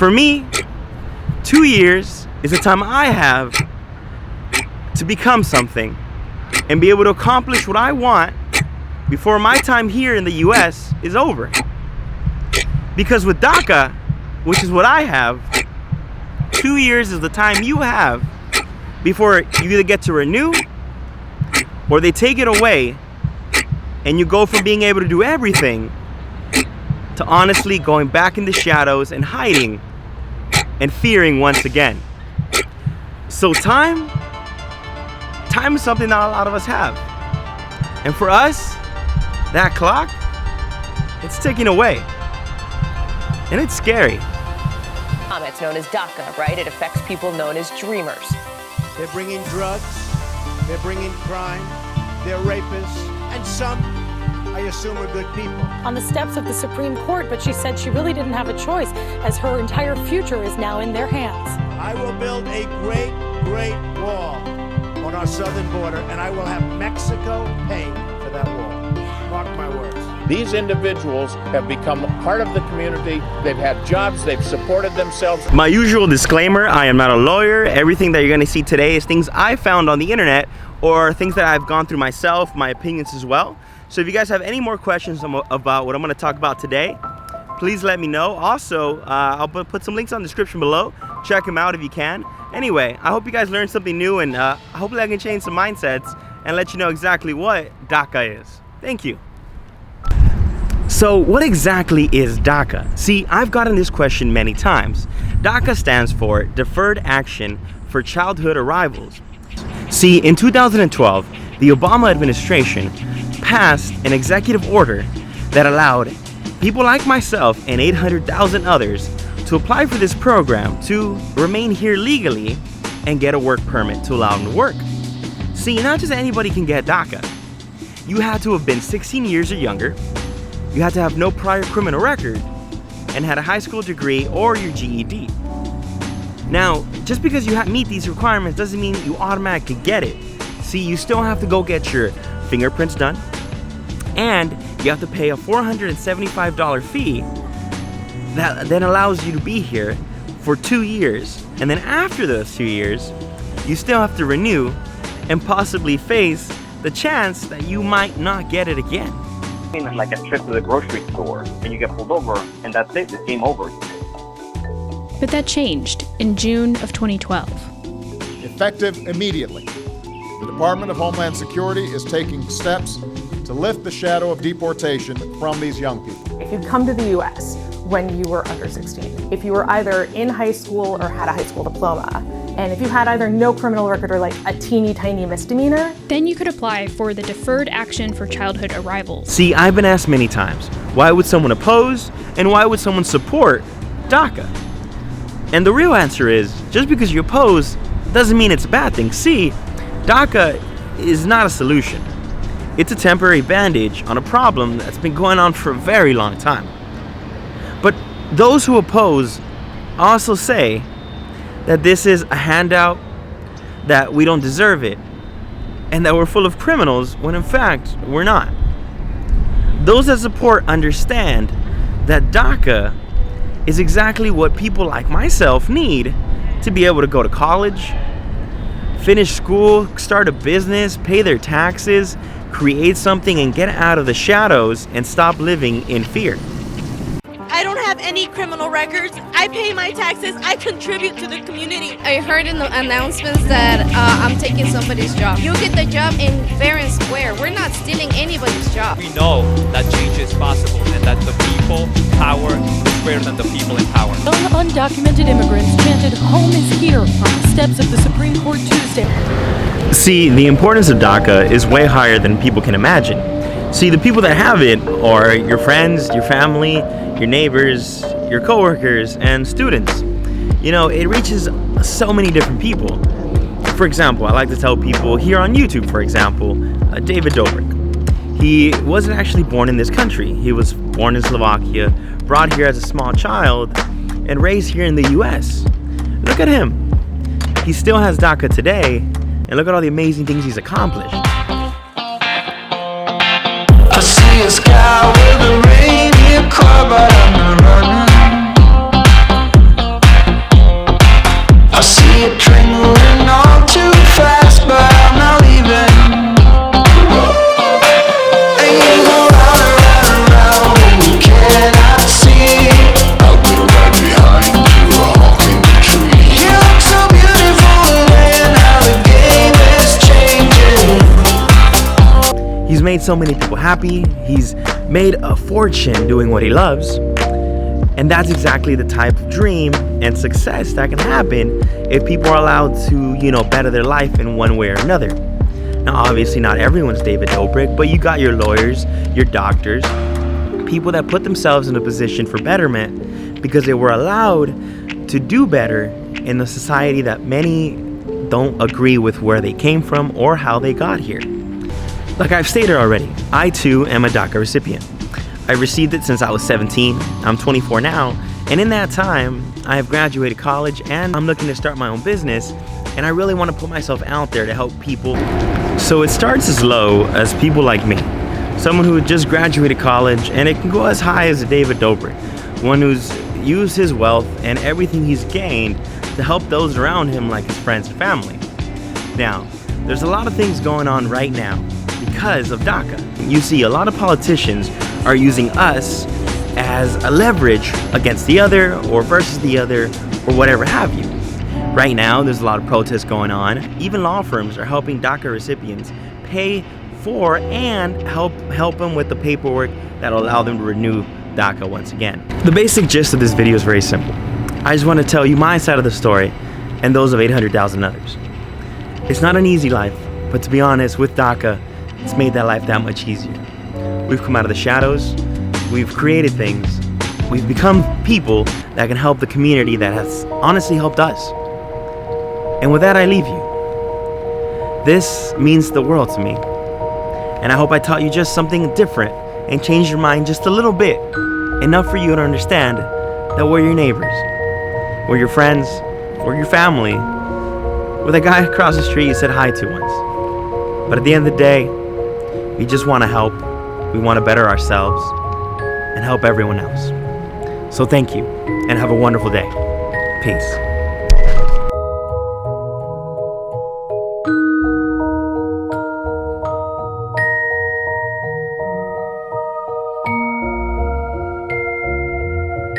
For me, 2 years is the time I have to become something and be able to accomplish what I want before my time here in the US is over. Because with DACA, which is what I have, 2 years is the time you have before you either get to renew or they take it away and you go from being able to do everything to honestly going back in the shadows and hiding and fearing once again. So time is something that a lot of us have. And for us, that clock, it's ticking away. And it's scary. It's known as DACA, right? It affects people known as dreamers. They're bringing drugs, they're bringing crime, they're rapists, and some, I assume, are good people. On the steps of the Supreme Court, but she said she really didn't have a choice, as her entire future is now in their hands. I will build a great, great wall on our southern border, and I will have Mexico pay for that wall. Mark my words. These individuals have become part of the community. They've had jobs, they've supported themselves. My usual disclaimer, I am not a lawyer. Everything that you're gonna see today is things I found on the internet or things that I've gone through myself, my opinions as well. So if you guys have any more questions about what I'm gonna talk about today, please let me know. Also, I'll put some links on the description below. Check them out if you can. Anyway, I hope you guys learned something new, and hopefully I can change some mindsets and let you know exactly what DACA is. Thank you. So what exactly is DACA? See, I've gotten this question many times. DACA stands for Deferred Action for Childhood Arrivals. See, in 2012, the Obama administration passed an executive order that allowed people like myself and 800,000 others to apply for this program to remain here legally and get a work permit to allow them to work. See, not just anybody can get DACA. You had to have been 16 years or younger, you had to have no prior criminal record, and had a high school degree or your GED. Now, just because you meet these requirements doesn't mean you automatically get it. See, you still have to go get your fingerprints done, and you have to pay a $475 fee that then allows you to be here for 2 years. And then after those 2 years, you still have to renew and possibly face the chance that you might not get it again. Like a trip to the grocery store and you get pulled over and that's it, it's game over. But that changed in June of 2012. Effective immediately, the Department of Homeland Security is taking steps to lift the shadow of deportation from these young people. If you'd come to the U.S. when you were under 16, if you were either in high school or had a high school diploma, and if you had either no criminal record or like a teeny tiny misdemeanor, then you could apply for the Deferred Action for Childhood Arrivals. See, I've been asked many times, why would someone oppose and why would someone support DACA? And the real answer is, just because you oppose doesn't mean it's a bad thing. See, DACA is not a solution. It's a temporary bandage on a problem that's been going on for a very long time. But those who oppose also say that this is a handout, that we don't deserve it, and that we're full of criminals when in fact we're not. Those that support understand that DACA is exactly what people like myself need to be able to go to college, finish school, start a business, pay their taxes, create something, and get out of the shadows and stop living in fear. I don't have any criminal records. I pay my taxes. I contribute to the community. I heard in the announcements that I'm taking somebody's job. You get the job in fair and square. We're not stealing anybody's job. We know that change is possible and that the people power is greater than the people in power. Undocumented immigrants chanted "Home is here" on the steps of the Supreme Court Tuesday. See, the importance of DACA is way higher than people can imagine. See, the people that have it are your friends, your family, your neighbors, your coworkers, and students. You know, it reaches so many different people. For example, I like to tell people here on YouTube, for example, David Dobrik. He wasn't actually born in this country. He was born in Slovakia, brought here as a small child, and raised here in the US. Look at him. He still has DACA today, and look at all the amazing things he's accomplished. I see a sky with a reindeer car, but I'm not running. see it trembling all too fast, but I'm not leaving. And you go round and round and round when you cannot see. I'll be right behind you, a hawk in the tree. You look so beautiful and how the game is changing. He's made so many people happy. He's made a fortune doing what he loves. And that's exactly the type of dream and success that can happen if people are allowed to, better their life in one way or another. Now, obviously not everyone's David Dobrik, but you got your lawyers, your doctors, people that put themselves in a position for betterment because they were allowed to do better in a society that many don't agree with where they came from or how they got here. Like I've stated already, I too am a DACA recipient. I received it since I was 17. I'm 24 now, and in that time, I have graduated college and I'm looking to start my own business, and I really want to put myself out there to help people. So it starts as low as people like me, someone who just graduated college, and it can go as high as David Dobrik, one who's used his wealth and everything he's gained to help those around him like his friends and family. Now, there's a lot of things going on right now because of DACA. You see, a lot of politicians are using us as a leverage against the other or versus the other or whatever have you. Right now, there's a lot of protests going on. Even law firms are helping DACA recipients pay for and help them with the paperwork that'll allow them to renew DACA once again. The basic gist of this video is very simple. I just want to tell you my side of the story and those of 800,000 others. It's not an easy life, but to be honest, with DACA, it's made that life that much easier. We've come out of the shadows, we've created things, we've become people that can help the community that has honestly helped us. And with that, I leave you. This means the world to me. And I hope I taught you just something different and changed your mind just a little bit, enough for you to understand that we're your neighbors, we're your friends, we're your family, we're the guy across the street you said hi to once. But at the end of the day, we just want to help. We want to better ourselves and help everyone else. So thank you and have a wonderful day. Peace.